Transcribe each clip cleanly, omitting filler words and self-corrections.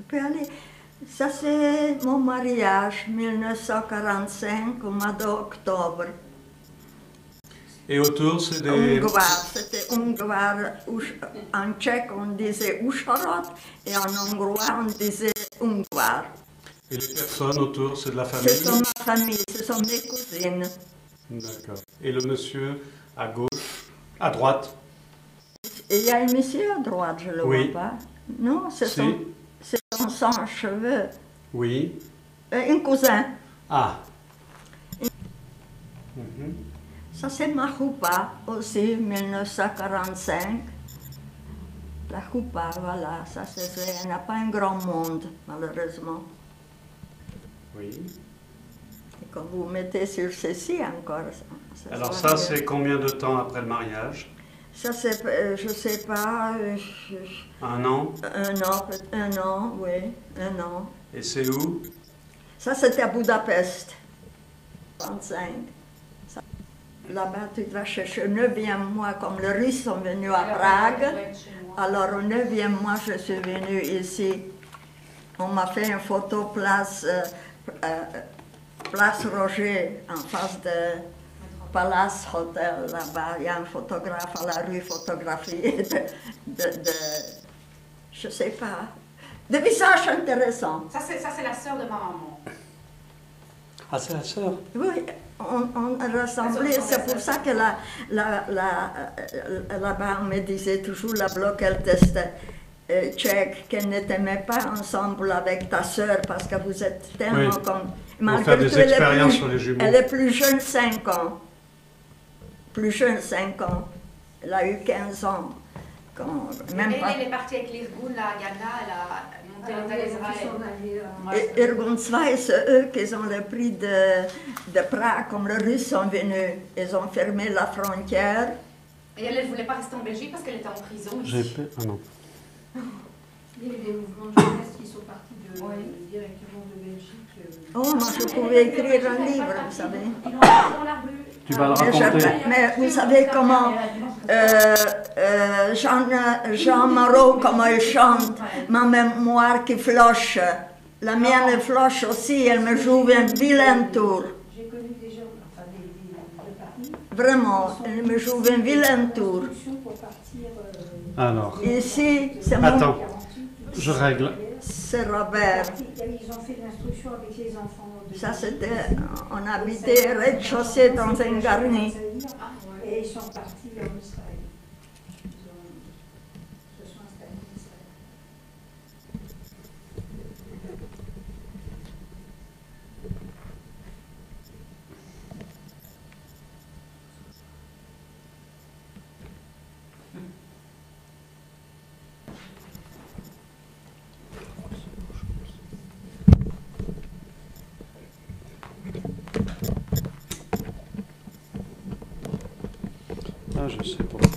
peux aller. Ça, c'est mon mariage, 1945, au mois d'octobre. Et autour, c'est des... Ungvar, c'était Ungvar. En tchèque, on disait Ushorod, et en hongrois, on disait Ungvar. Et les personnes autour, c'est de la famille? Ce sont ma famille, ce sont mes cousines. D'accord. Et le monsieur à gauche, à droite? Et il y a un monsieur à droite, je ne le vois pas. Non, c'est son sans cheveux. Oui. Un cousin. Ah. Ça, c'est ma choupa, aussi, 1945. La choupa, voilà, ça c'est... Il n'y a pas un grand monde, malheureusement. Oui. Et quand vous mettez sur ceci encore... Alors ça, c'est combien de temps après le mariage? Ça, c'est, je ne sais pas... Un an? Un an, oui, un an. Et c'est où? Ça, c'était à Budapest, 35. Là-bas, tu vas chercher au 9e mois, comme les Russes sont venus à Prague. Alors, au 9e mois, je suis venue ici. On m'a fait une photo place Roger, en face de Palace Hotel, là-bas. Il y a un photographe à la rue photographié je ne sais pas, de visages intéressants. Ça, c'est la sœur de ma maman. Ah, c'est la sœur? Oui, on ressemblait, c'est pour ça que là-bas, on me disait toujours la bloc-test tchèque, qu'elle ne t'aimait pas ensemble avec ta sœur, parce que vous êtes tellement comme... On fait des expériences sur les jumeaux. Elle est plus jeune 5 ans. Plus jeune 5 ans. Elle a eu 15 ans. Même elle est partie avec l'Irgun, la Ghana, elle a monté à Israël. Irgun 2, c'est eux qui ont le prix de Prague, comme les Russes sont venus. Ils ont fermé la frontière. Et elle ne voulait pas rester en Belgique parce qu'elle était en prison ici. Ah non. Il y a des mouvements de jeunesse qui sont partis directement de Belgique. Oh, moi je pouvais écrire un livre, vous savez. Dans la rue. Tu vas le raconter. Mais vous savez comment Jean Moreau, comment il chante, ma mémoire qui floche. La mienne elle floche aussi, elle me joue un vilain tour. J'ai connu des gens, enfin de Paris. Vraiment, elle me joue un vilain tour. Alors. Ici, c'est mon... Attends, je règle. C'est Robert. Ils ont fait l'instruction avec les enfants. Ça, c'était... On habitait rez-de-chaussée dans un garni. Et ils sont partis vers Israël. Ils se sont installés en Israël. Ah, je sais pourquoi.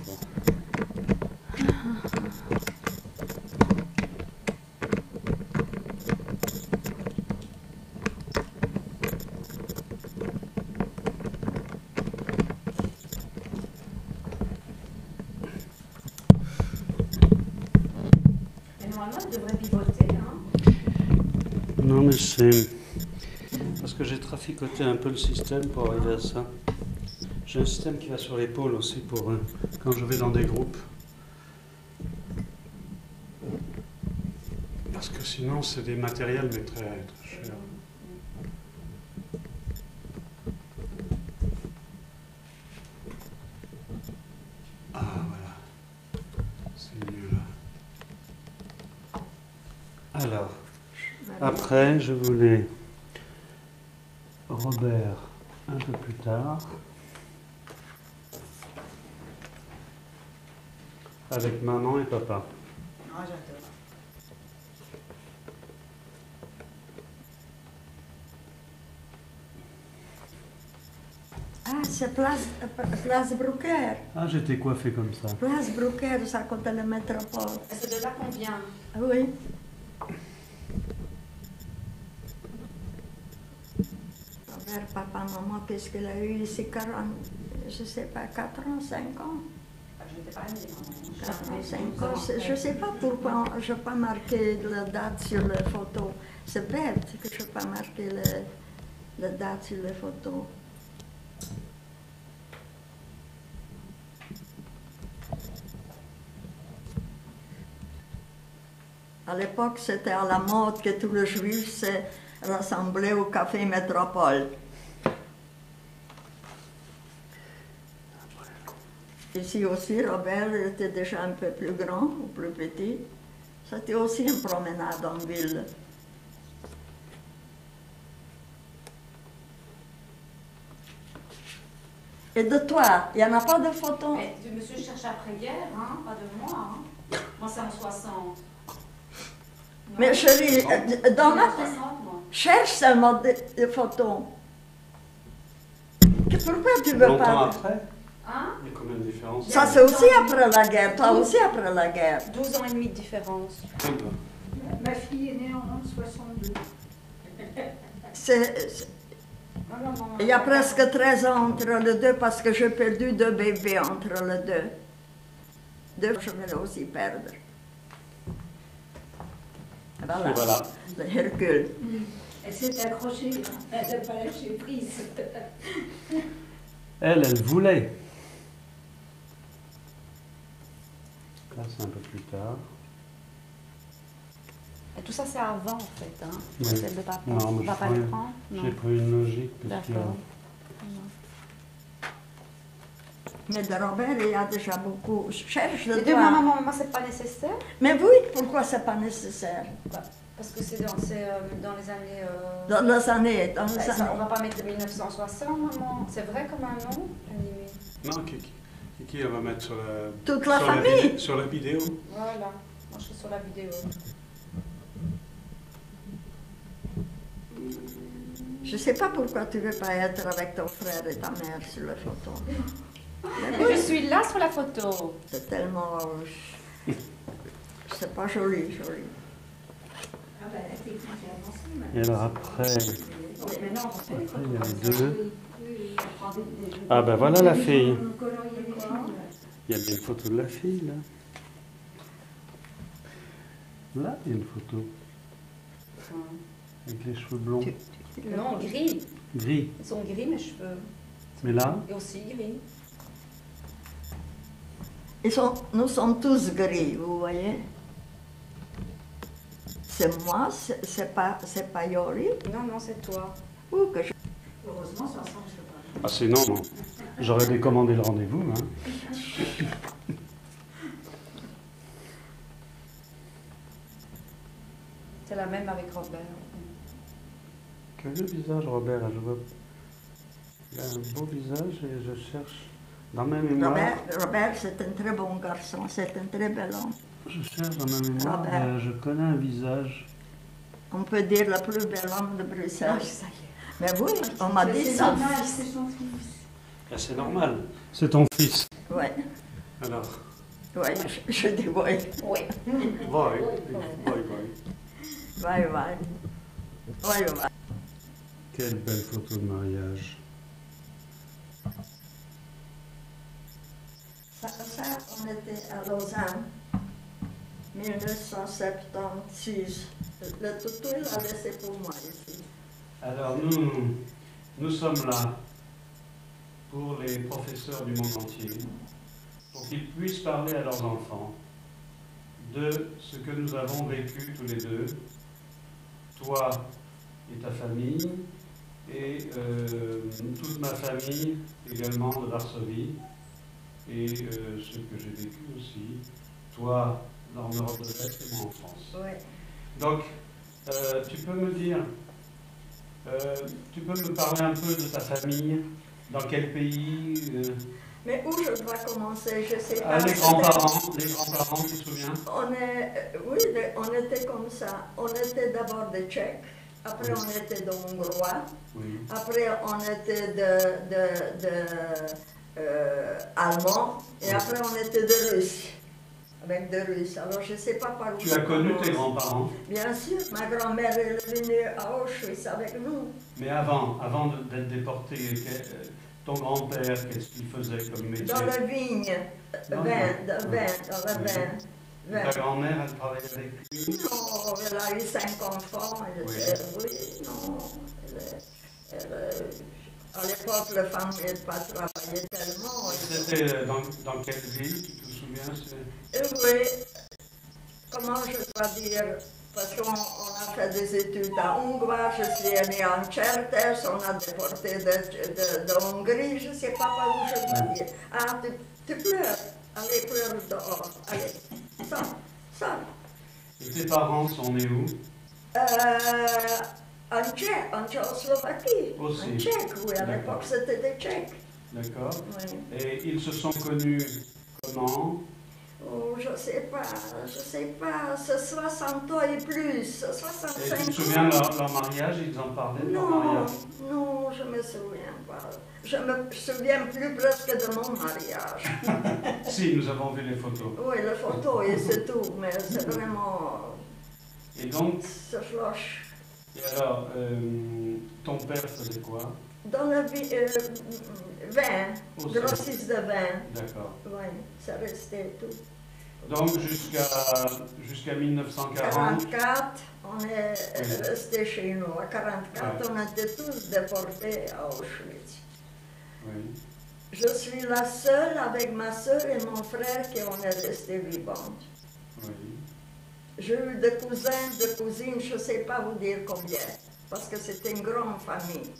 Et normalement, elle devrait pivoter, hein? Non, mais c'est... Parce que j'ai traficoté un peu le système pour arriver à ça. J'ai un système qui va sur l'épaule aussi pour quand je vais dans des groupes. Parce que sinon, c'est des matériels mais très, très chers. Ah, voilà. C'est mieux là. Alors, après, je voulais Robert un peu plus tard. Avec maman et papa. Ah, j'adore. Ah, c'est place Brucker. Ah, j'étais coiffé comme ça. Place Brucker, ça compte la métropole. C'est de là qu'on vient. Ah oui. Robert, papa, maman, qu'est-ce qu'elle a eu ici 40, je sais pas, 4 ans, 5 ans. n'étais pas née. 45 ans, je ne sais pas pourquoi je n'ai pas marqué la date sur les photos. C'est bête que je n'ai pas marqué la date sur les photos. À l'époque, c'était à la mode que tous les Juifs se rassemblaient au Café Métropole. Ici aussi, Robert était déjà un peu plus grand ou plus petit. C'était aussi une promenade en ville. Et de toi, il n'y en a pas de photos? Mais monsieur cherche après-guerre, hein, pas de moi. Hein. Moi, c'est en 60. Non. Mais chérie, dans ma... 60, moi. Cherche seulement des photos. Pourquoi tu veux Longtemps pas? après? Hein? Il y a combien de différences? Ça, c'est aussi après la guerre. Toi aussi après la guerre. 12 ans et demi de différence. Ma fille est née en 62. Il y a presque 13 ans entre les deux parce que j'ai perdu 2 bébés entre les deux. Je vais aussi perdre. Voilà. Et voilà. Le Hercule. Elle s'est accrochée, hein. Elle n'a pas lâché prise. Elle voulait. Là, c'est un peu plus tard. Et tout ça, c'est avant, en fait. Hein. Oui. Celle de papa. Non, mais Papa le prend? Non. j'ai pris une logique. Parce qu'il y a- D'accord. Mais de Robert, il y a déjà beaucoup. Cherche de Les deux, toi. maman, c'est pas nécessaire. Mais oui, pourquoi c'est pas nécessaire? Parce que c'est dans les années... Dans les années, dans les ça, on années. va pas mettre 1960, maman. C'est vrai comme un nom, animé. Non, qui elle va mettre sur la... Toute la sur famille. sur la vidéo. Voilà. Moi, je suis sur la vidéo. Je ne sais pas pourquoi tu ne veux pas être avec ton frère et ta mère sur la photo. Mais je suis là sur la photo. C'est tellement... C'est pas joli, joli. Ah ben, la technique est avancée maintenant. Et alors après, Oui, maintenant, on fait après il y a les deux. Oui, on prend des- Ah ben voilà la fille. On colorie les filles. Il y a bien une photo de la fille là. Là, il y a une photo. Avec les cheveux blonds. Non, gris. Gris. Ils sont gris, mes cheveux. Mais là, Et aussi gris. Nous sommes tous gris, vous voyez. C'est moi, c'est pas Yori. Non, c'est toi. Ou que je... Heureusement, ça ressemble pas. ah c'est non. J'aurais décommandé le rendez-vous. Hein. C'est la même avec Robert. Curieux visage, Robert. Je vois. Il a un beau visage et je cherche dans ma mémoire. Robert, c'est un très bon garçon, c'est un très bel homme. Je cherche dans ma mémoire. Robert. Je connais un visage. On peut dire le plus bel homme de Bruxelles. Ah, ça y est. Mais oui, on m'a dit C'est ça. normal, c'est son fils. Ah, c'est normal. C'est ton fils. Oui, Alors. oui, je dis oui. Oui. Bye. Oui, oui. Oui, oui. Quelle belle photo de mariage. Ça, on était à Lausanne, 1976. Le toutou, il l'a laissé pour moi ici. Alors nous sommes là pour les professeurs du monde entier, pour qu'ils puissent parler à leurs enfants de ce que nous avons vécu tous les deux, toi et ta famille, et toute ma famille également de Varsovie, et ce que j'ai vécu aussi, toi en Europe de l'Est et moi en France. Oui. Donc, tu peux me dire, tu peux me parler un peu de ta famille, dans quel pays Mais où je dois commencer, je ne sais pas. les grands-parents, tu te souviens? Oui, on était comme ça. On était d'abord des Tchèques, après on était de Hongrois, Oui. après on était Allemands, et après on était de Russes. Avec des Russes. Alors je ne sais pas par où. Tu as connu tes grands-parents? Bien sûr, ma grand-mère est venue à Auschwitz avec nous. Mais avant d'être déporté, ton grand-père, qu'est-ce qu'il faisait comme métier? Dans la vigne, dans la vigne. Ta grand-mère, elle travaillait avec lui? Non, elle a eu 5 enfants. À l'époque, les femmes n'avaient pas travaillé tellement. C'était dans quelle ville, tu te souviens? Oui, comment je dois dire? Parce qu'on a fait des études à Ungvar, je suis née en Tchertes, on a déporté de Hongrie, je ne sais pas par où je dois dire. Ah, tu pleures? Allez, pleure dehors. Allez, ça. Et tes parents sont nés où? En Tchécoslovaquie. Aussi. En Tchèque, oui, à l'époque c'était des Tchèques. D'accord. Oui. Et ils se sont connus comment? Oh, je sais pas, c'est 60 ans et plus, 65 ans. Et tu te souviens leur mariage, ils en parlaient de leur mariage? Non, je me souviens pas. Je me souviens plus presque de mon mariage. Si, nous avons vu les photos. Oui, les photos et c'est tout, mais c'est vraiment... Et donc, c'est floche. et alors, ton père faisait quoi? Dans la vie, vin, grossiste de vin. D'accord. Oui, ça restait tout. Donc jusqu'à 1940. 44, on est resté chez nous. À 44, on était tous déportés à Auschwitz. Oui. Je suis la seule avec ma soeur et mon frère qui on est restés vivantes. Oui. J'ai eu des cousins, des cousines, je ne sais pas vous dire combien, parce que c'était une grande famille.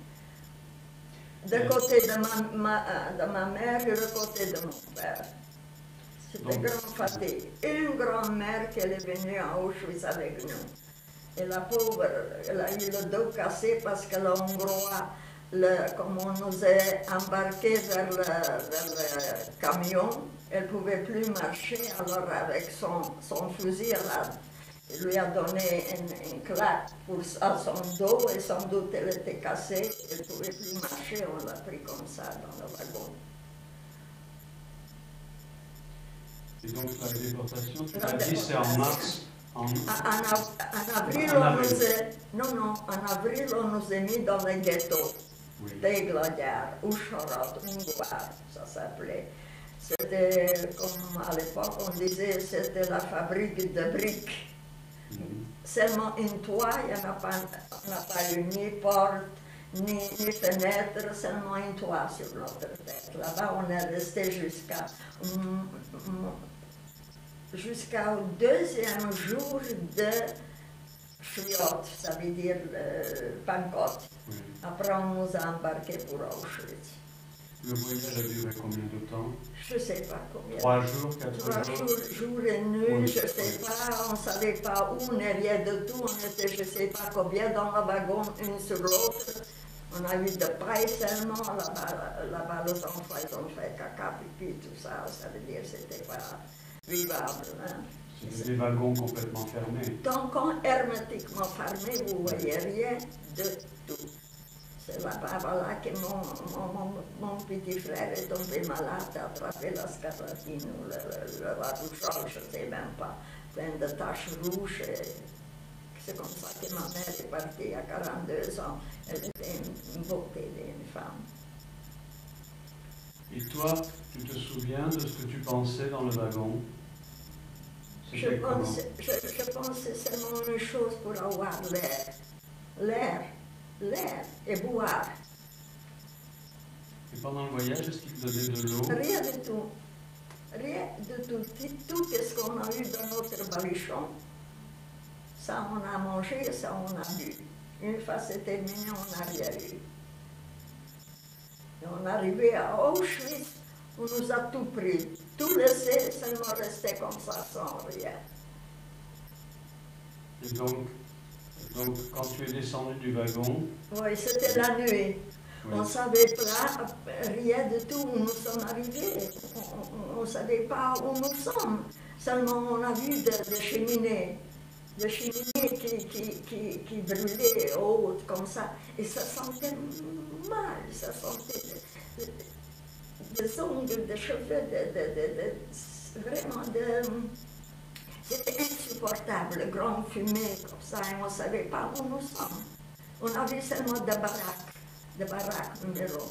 De côté de ma mère et de côté de mon père. C'était une grande famille. Une grand-mère qui est venue à Auschwitz avec nous. Et la pauvre, elle a eu le dos cassé parce que le Hongrois, comme on nous a embarqués vers le camion, elle ne pouvait plus marcher, alors avec son fusil, il lui a donné une claque à son dos et sans doute elle était cassée, elle ne pouvait plus marcher, on l'a pris comme ça dans le wagon. Et donc la déportation, tu l'as dit, c'est en mars? En avril, en avril, on nous a mis dans le ghetto d'Eglagyár, Uzhhorod, Ungvar, ça s'appelait. C'était, comme à l'époque on disait, c'était la fabrique de briques. Seulement une toit, il n'y en a pas eu ni porte, ni fenêtre, seulement une toit sur notre tête. Là-bas, on est resté jusqu'au deuxième jour de Chliot, ça veut dire Pankot. Après, on nous a embarqués pour Auschwitz. Le voyage a duré combien de temps? Je ne sais pas combien. 3 jours, 4 jours? 3 jours et nuit, je ne sais pas, on ne savait pas où, ni rien de tout. On était, je ne sais pas combien, dans le wagon, une sur l'autre. On a eu de près seulement, là-bas, les enfants, ils ont fait caca, pipi, tout ça. Ça veut dire que c'était pas vivable. Hein. C'était des wagons complètement fermés. Donc, hermétiquement fermés, vous ne voyez rien de tout. C'est là-bas, voilà, que mon petit frère est tombé malade, a attrapé la scarlatine ou le rougeole, je ne sais même pas, plein de taches rouges. C'est comme ça que ma mère est partie à 42 ans. Elle était une beauté d'une femme. Et toi, tu te souviens de ce que tu pensais dans le wagon? Je pensais seulement une chose pour avoir l'air et boire. Et pendant le voyage, est-ce qu'ils te donnaient de l'eau? Rien du tout. Rien du tout. Tout ce qu'on a eu dans notre baluchon, ça on a mangé, ça on a bu. Une fois c'est terminé, on n'a rien eu. Et on est arrivé à Auschwitz, on nous a tout pris. Tout laissé, seulement resté comme ça, sans rien. Et donc, quand tu es descendu du wagon... Oui, c'était la nuit. Oui. On ne savait pas rien du tout où nous sommes arrivés. On ne savait pas où nous sommes. Seulement, on a vu des cheminées. Des cheminées qui brûlaient hautes comme ça. Et ça sentait mal. Ça sentait des ongles, des cheveux, vraiment c'était insupportable, grande fumée comme ça, et on ne savait pas où nous sommes. On avait seulement des baraques numéro.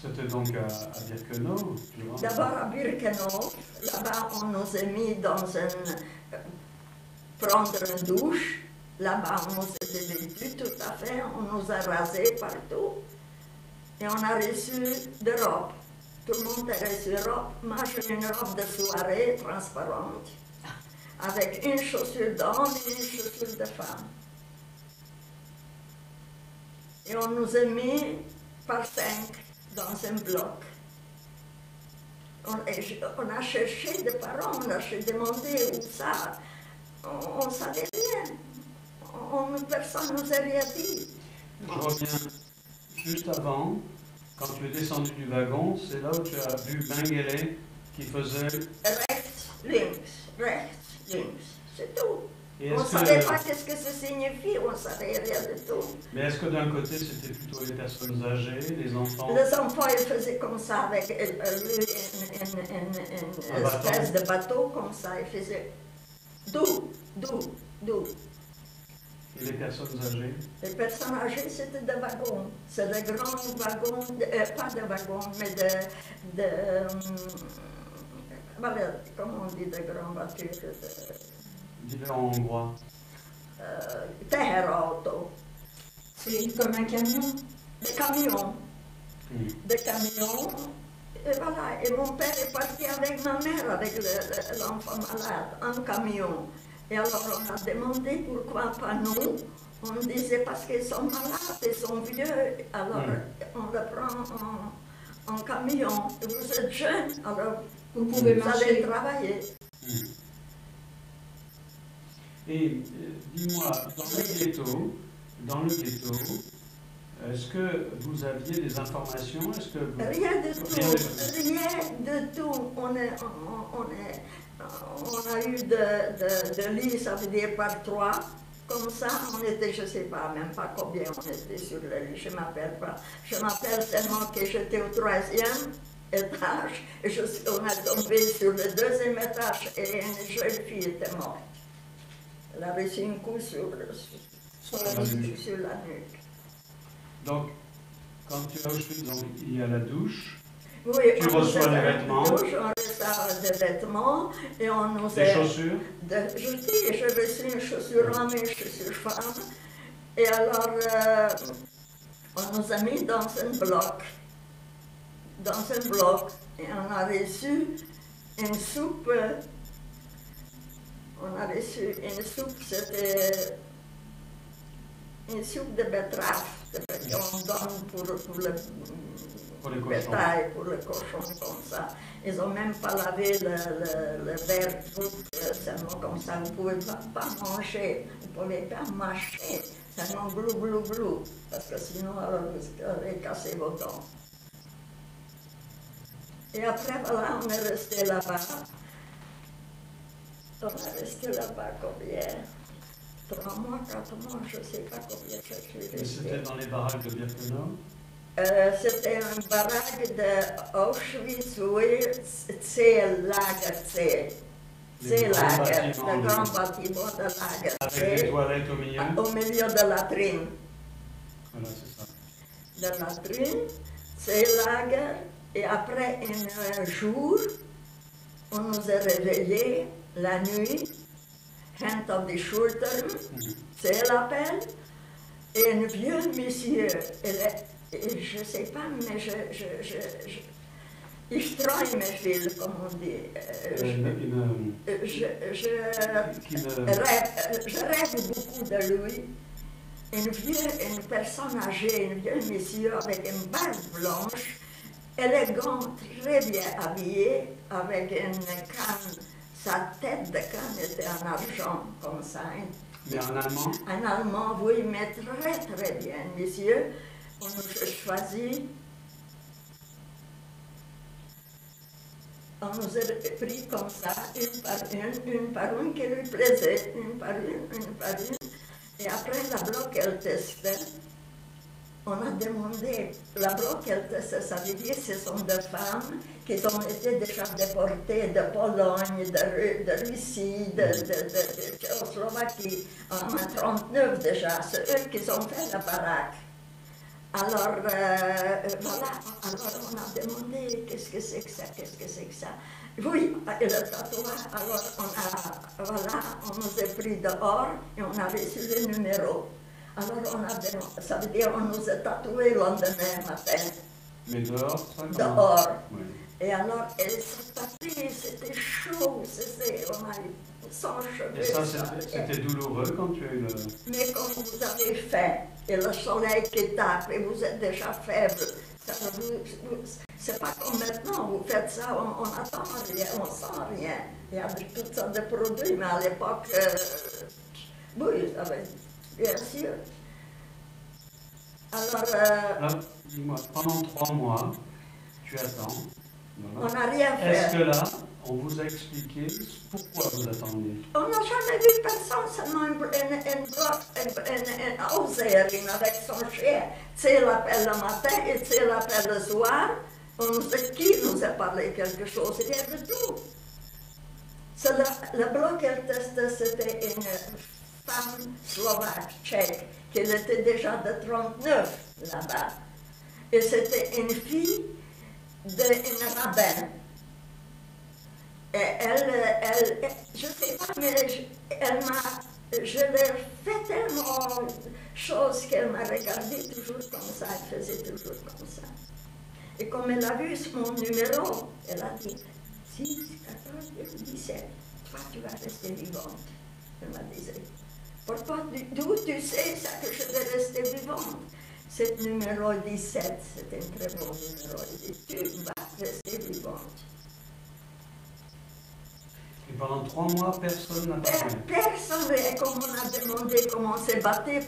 C'était donc à Birkenau, tu vois? D'abord à Birkenau, là-bas on nous a mis dans prendre une douche. Là-bas on nous a dévêtus tout à fait, on nous a rasés partout. Et on a reçu des robes. Tout le monde a reçu une robe. Moi j'ai une robe de soirée transparente, avec une chaussure d'homme et une chaussure de femme. Et on nous a mis par 5 dans un bloc. On a cherché des parents, on a demandé où ça. On ne savait rien. Personne ne nous a rien dit. Je reviens juste avant, quand tu es descendu du wagon, c'est là où tu as vu Mengele qui faisait... Rechts, links, c'est tout. Et on ne savait pas qu'est-ce que ça signifie, on ne savait rien de tout. Mais est-ce que d'un côté c'était plutôt les personnes âgées, les enfants? Les enfants, ils faisaient comme ça, avec une espèce de bateau comme ça, ils faisaient doux. Et les personnes âgées? Les personnes âgées, c'était des wagons. C'est des grands wagons, pas des wagons, mais voilà, comment on dit de grandes voitures? Dis-le en hongrois. Teherauto. C'est comme un camion? Des camions. Des camions. Et voilà, et mon père est parti avec ma mère, avec l'enfant malade, en camion. Et alors on a demandé pourquoi pas nous. On disait parce qu'ils sont malades, ils sont vieux, alors on le prend en camion. Et vous êtes jeune, alors vous pouvez marcher. Allez travailler. Et dis-moi, dans le ghetto, est-ce que vous aviez des informations? Rien de tout. On a eu de lits, ça veut dire par 3. Comme ça, on était, je ne sais pas, même pas combien on était sur le lit, je ne m'appelle pas. Je m'appelle tellement que j'étais au 3e étage, et on a tombé sur le 2e étage, et une jeune fille était morte. Elle a reçu un coup sur la nuque. Donc, quand tu as Auschwitz, il y a la douche, oui, tu reçois les vêtements. On reçoit des vêtements et on nous des chaussures. Je reçu une chaussure homme et une chaussure femme. Et alors, on nous a mis dans un bloc. Et on a reçu une soupe. C'était une soupe de betterave qu'on donne pour le bétail, pour le cochon, comme ça. Ils n'ont même pas lavé le verre seulement comme ça. Vous ne pouvez pas manger, vous ne pouvez pas mâcher, seulement glou, parce que sinon vous allez casser vos dents. Et après, voilà, on est resté là-bas. On est resté là-bas combien? 3 mois, 4 mois, je ne sais pas combien je suis restée. C'était dans les baraques de Birkenau? C'était une baraque d'Auschwitz, oui, C-Lager C. C-Lager, le grand bâtiment de Lager C. Avec des toilettes au milieu? Au milieu de la latrine. Voilà, c'est ça. De la latrine, C-Lager, et après un jour, on nous a réveillés la nuit. Hand auf die Schultern, c'est l'appel, et un vieux monsieur, je ne sais pas, mais ich träume viel, comme on dit. Je rêve beaucoup de lui. Une personne âgée, un vieux monsieur avec une barbe blanche, élégant, très bien habillé, avec une canne. Sa tête de canne était en argent, comme ça. Mais en allemand? En allemand, oui, mais très bien, monsieur. On nous a choisi. On nous a pris comme ça, une par une qui lui plaisait, une par une. Et après la bloc-elle testait, on a demandé, la bloc-elle testait, ça veut dire que ce sont des femmes qui ont été déjà déportées de Pologne, de Russie, de Tchécoslovaquie, en 1939 déjà. C'est eux qui ont fait la baraque. Alors, voilà, alors on a demandé qu'est-ce que c'est que ça, qu'est-ce que c'est que ça. Oui, et le tatouage, alors on nous a pris dehors et on a reçu le numéro. Alors ça veut dire on nous a tatoué le lendemain matin. Mais dehors, ça? Dehors. Oui. Et alors, elle s'est tapée, c'était chaud, on a eu sans cheveux. Et ça, c'était douloureux quand tu as eu le... Mais comme vous avez faim, et le soleil qui tape, et vous êtes déjà faible, c'est pas comme maintenant, vous faites ça, on n'attend rien, on sent rien. Il y a toutes sortes de produits, mais à l'époque, oui, bien sûr. Alors, dis-moi, pendant 3 mois, tu attends. Voilà. On n'a rien fait. Est-ce que là, on vous a expliqué pourquoi vous attendiez? On n'a jamais vu personne, seulement un Osérine avec son chien. Tu sais, l'appelle le matin et tu sais, l'appelle le soir. Qui nous a parlé quelque chose? Il y avait tout. Le bloc qu'elle testait, c'était une femme slovaque, tchèque, qui était déjà de 39 là-bas. Et c'était une fille d'une rabbin. Et elle, je ne sais pas, mais je l'ai fait tellement de choses qu'elle m'a regardé toujours comme ça, elle faisait toujours comme ça. Et comme elle a vu mon numéro, elle a dit 6, 14, 17, toi tu vas rester vivante. Elle m'a dit, pourquoi, d'où tu sais ça que je vais rester vivante? C'est numéro 17, c'est un très bon numéro, elle dit, tu vas rester vivante. Et pendant 3 mois, personne n'a parlé? Personne, et comme on a demandé comment on s'est battu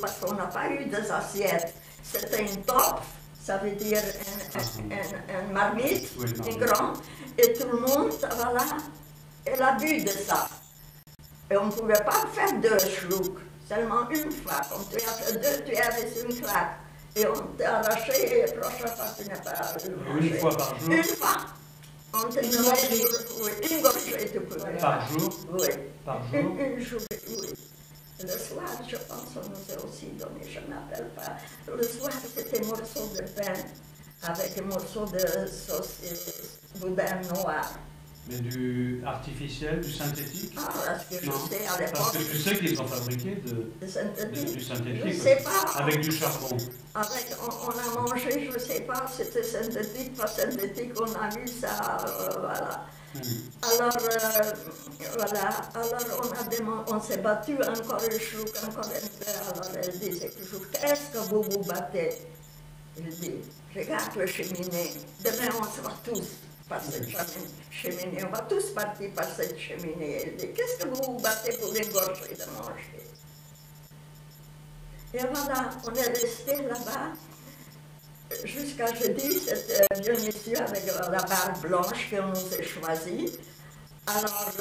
parce qu'on n'a pas eu des assiettes, c'était une topf. Ça veut dire une marmite, oui, une grande, et tout le monde, voilà, elle a bu de ça. Et on ne pouvait pas faire 2 schlucks, seulement une fois. Comme tu as fait 2, tu as reçu une claque. Et on t'a arraché, et la prochaine fois, tu n'as pas mangé. Une fois par jour? Une fois. On te donnait une gorgée, tu pouvais. Par jour? Oui. Par jour? Une journée, oui. Le soir, je pense qu'on nous a aussi donné, je ne m'appelle pas. Le soir, c'était un morceau de pain avec un morceau de saucisse boudin noir. Mais du artificiel, du synthétique? Ah, parce que je sais, à l'époque... Parce que tu sais qu'ils ont fabriqué du synthétique, je ne sais pas. Avec du charbon. On a mangé, je ne sais pas, c'était synthétique, pas synthétique, on a vu ça, voilà. Alors, voilà, alors on s'est battu encore un jour, encore un peu, alors elle disait toujours, qu'est-ce que vous vous battez? Il dit, regarde la cheminée, demain on sera tous par cette cheminée, on va tous partir par cette cheminée. Elle dit, qu'est-ce que vous vous battez pour égorger de manger? Et voilà, on est resté là-bas. Jusqu'à jeudi, c'était un vieux monsieur avec la barbe blanche qu'on nous a choisi. Alors,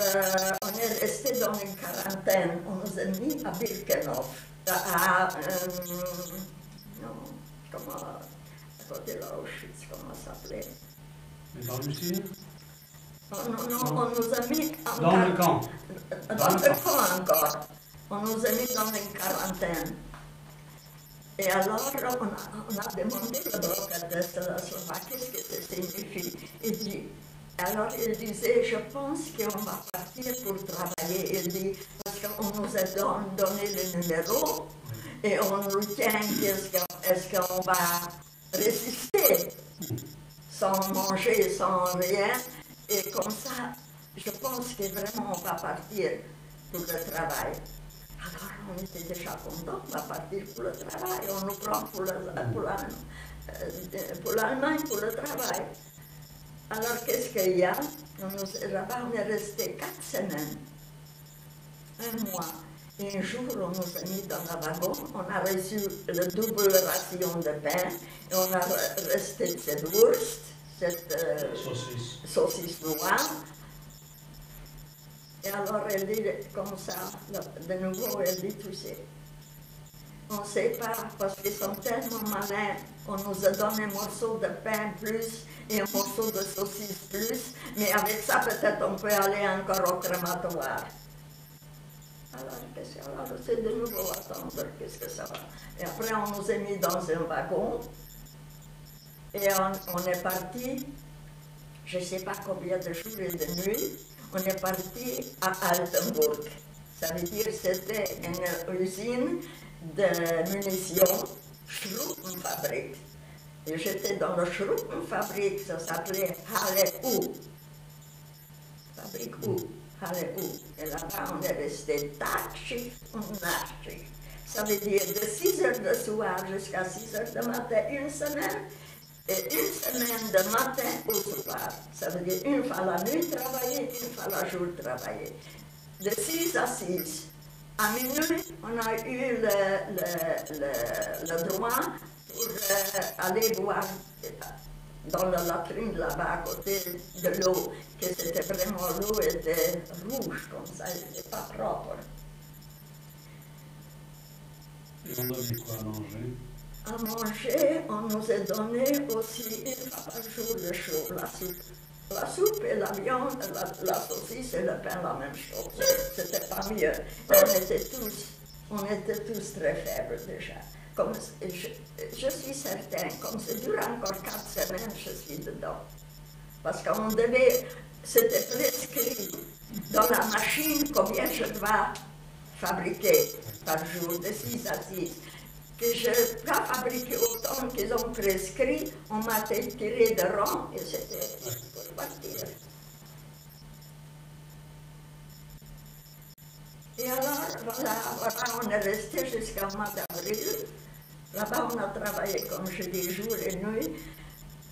on est resté dans une quarantaine. On nous a mis à Birkenhof, à côté de Auschwitz, comment ça s'appelait? Dans l'usine? Non, on nous a mis dans le camp. Dans le camp encore. On nous a mis dans une quarantaine. Et alors, on a demandé le bloc de la Slovaquie, qu'est-ce que ça signifie. Alors, il disait, je pense qu'on va partir pour travailler. Il dit, parce qu'on nous a donné le numéro, et on nous tient, est-ce qu'on va résister, sans manger, sans rien. Et comme ça, je pense que vraiment, on va partir pour le travail. Alors, on était déjà contents, on va partir pour le travail, on nous prend pour l'Allemagne, pour le travail. Alors, qu'est-ce qu'il y a? Là-bas, on est resté 4 semaines, 1 mois. Et un jour, on nous a mis dans le wagon, on a reçu le double ration de pain, et on a resté cette wurst, cette saucisse noire. Et alors elle dit comme ça, de nouveau elle dit, tu sais, on ne sait pas parce qu'ils sont tellement malins, on nous a donné un morceau de pain plus et un morceau de saucisse plus, mais avec ça peut-être on peut aller encore au crématoire. Alors, c'est de nouveau attendre qu'est-ce que ça va. Et après, on nous a mis dans un wagon et on est parti, je ne sais pas combien de jours et de nuits, on est parti à Altenburg. Ça veut dire que c'était une usine de munitions, Schruppenfabrik. Et j'étais dans la Schruppenfabrik, ça s'appelait Halle U. Fabrik U, Halle U. Et là-bas, on est resté Tagschicht und Nachtschicht. Ça veut dire de 6 heures de soir jusqu'à 6 heures de matin, une semaine, et une semaine de matin au soir. Ça veut dire une fois la nuit travailler, une fois la jour travailler. De 6 à 6. À minuit, on a eu le droit pour aller boire dans la latrine là-bas à côté de l'eau, que c'était vraiment l'eau était rouge comme ça, elle n'était pas propre. Et on donnait quoi à manger? À manger, on nous a donné aussi une fois par jour le chaud, la soupe. La soupe et la viande, la saucisse et le pain, la même chose. C'était pas mieux. On était tous très faibles déjà. Comme je suis certaine, comme ça dure encore 4 semaines, je suis dedans. Parce qu'on devait, c'était prescrit dans la machine combien je dois fabriquer par jour, de 6 à 6. Que je n'ai pas fabriqué autant qu'ils ont prescrit, on m'a tiré de rang et c'était pour partir. Et alors, voilà, on est resté jusqu'au mois d'avril. Là-bas, on a travaillé, comme je dis, jour et nuit.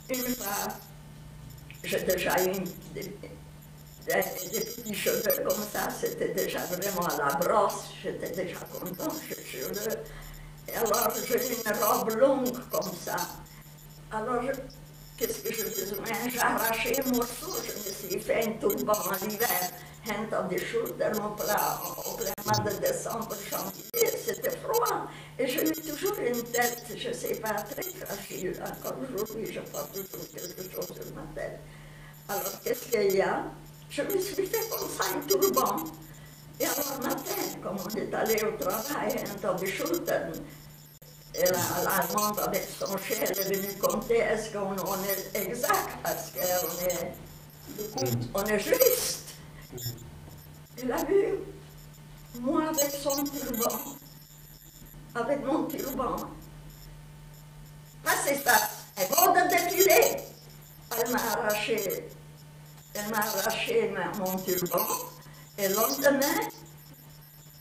Une fois, j'ai déjà eu des petits cheveux comme ça, c'était déjà vraiment à la brosse, j'étais déjà contente, ces cheveux. Et alors, j'ai une robe longue comme ça. Alors, qu'est-ce que je faisais? J'ai arraché un morceau, je me suis fait un turban en hiver. Hent op de schulter, op le mois de décembre, janvier, c'était froid. Et j'ai eu toujours une tête, je ne sais pas, très fragile. Encore aujourd'hui, je porte toujours quelque chose sur ma tête. Alors, qu'est-ce qu'il y a? Je me suis fait comme ça un turban. Et alors, matin, comme on est allé au travail, hent op de schulter, et l'Allemande avec son chien, elle est venue compter, est-ce qu'on est exact, parce qu'on est juste. Elle a vu, moi avec son turban, avec mon turban. Passez ça, elle va de défiler. Elle m'a arraché mon turban, et le lendemain,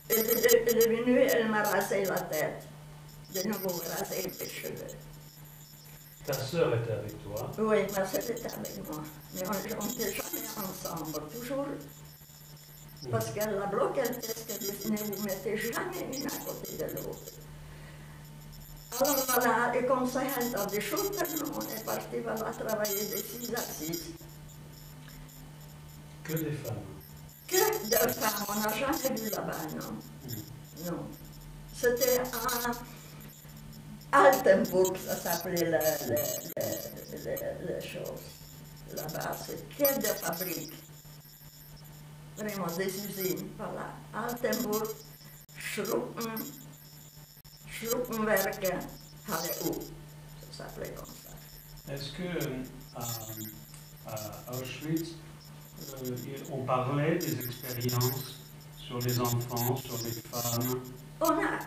elle est venue, elle m'a rasé la tête. De nouveau rasé les cheveux. Ta sœur était avec toi? Oui, ma sœur était avec moi. Mais on n'était jamais ensemble, toujours. Parce que la bloquette, ne vous mettez jamais l'une à côté de l'autre. Alors voilà, et comme ça, dans des choses, on est parti voilà, travailler de 6 à 6. Que des femmes? Que de femmes, on n'a jamais vu là-bas, non. Non. C'était à Altenburg, ça s'appelait la chose. Là-bas, c'est que de fabriques. Vraiment des usines, voilà. Altenburg, Schruppenwerke, Halle U. Ça s'appelait comme ça. Est-ce que à Auschwitz, on parlait des expériences sur les enfants, sur les femmes? On n'a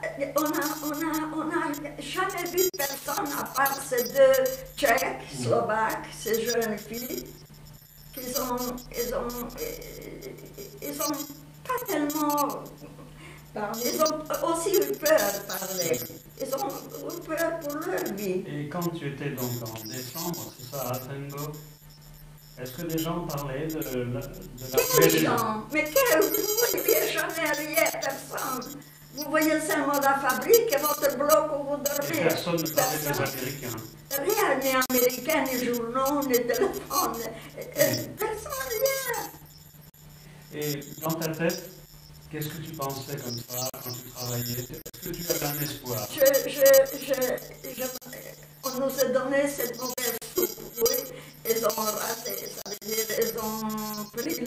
jamais vu personne à part ces 2 Tchèques, Slovaques, ces jeunes filles. Ils ont pas tellement parlé, ils ont aussi eu peur de parler. Ils ont eu peur pour leur vie. Et quand tu étais donc en décembre, c'est ça, à Altenburg, est-ce que des gens parlaient de la Quels gens? Mais que vous ne voyez jamais rien, personne. Vous voyez seulement la fabrique et votre bloc où vous dormez. Et personne ne parlait des Américains. Rien, ni américains, ni journaux, ni téléphones. Personne, rien. Et dans ta tête, qu'est-ce que tu pensais comme ça quand tu travaillais? Est-ce que tu avais un espoir? On nous a donné cette mauvaise soupe, oui. Ils ont raté, ça veut dire, ils ont pris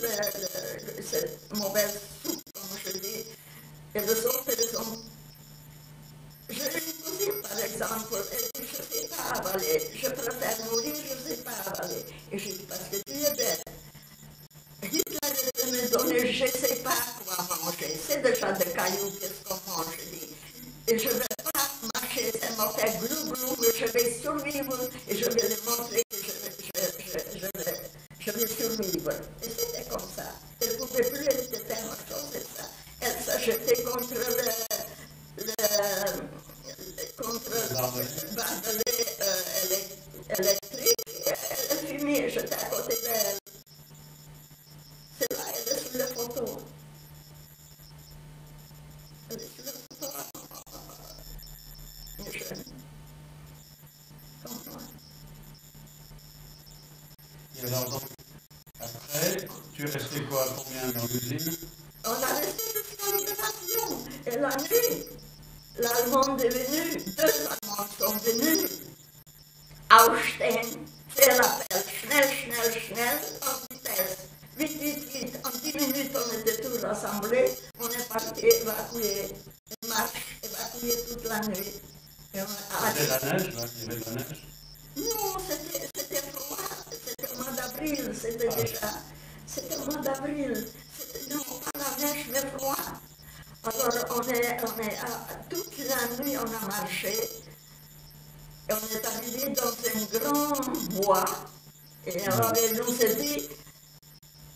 cette mauvaise soupe, comme je dis. Et les autres, ils ont... Je lui posais, par exemple, elle dit, je ne sais pas avaler, je préfère mourir, je ne sais pas avaler. Et je dis, parce que tu es bête. Hitler de me donner, je ne sais pas quoi manger. C'est déjà des cailloux, qu'est-ce qu'on mange, je dis. Et je ne vais pas marcher, ça m'a fait glou-glou, mais je vais survivre et je vais lui montrer que je vais survivre. Et c'était comme ça. Elle ne pouvait plus faire autre chose que ça. Elle s'achetait contre le bardelet électrique et elle fumait, j'étais à côté d'elle. C'est là, elle est sur la photo. Elle est sur la photo. Une jeune. Comme moi. Et alors donc, après, tu es resté quoi, combien dans l'usine? On a resté jusqu'à libération. Et la nuit, l'Allemande est venue, 2 Allemands sont venus. Ausstein, fait l'appel, schnell, en vitesse. Vite, en 10 minutes on était tous rassemblés, on est parti évacuer, une marche évacuer toute la nuit. C'était la neige, là, il y avait de la neige? Non, c'était froid, c'était au mois d'avril, c'était au mois d'avril, non, pas la neige, mais froid. Alors toute la nuit on a marché, et on est arrivé dans un grand bois, et alors elle nous a dit,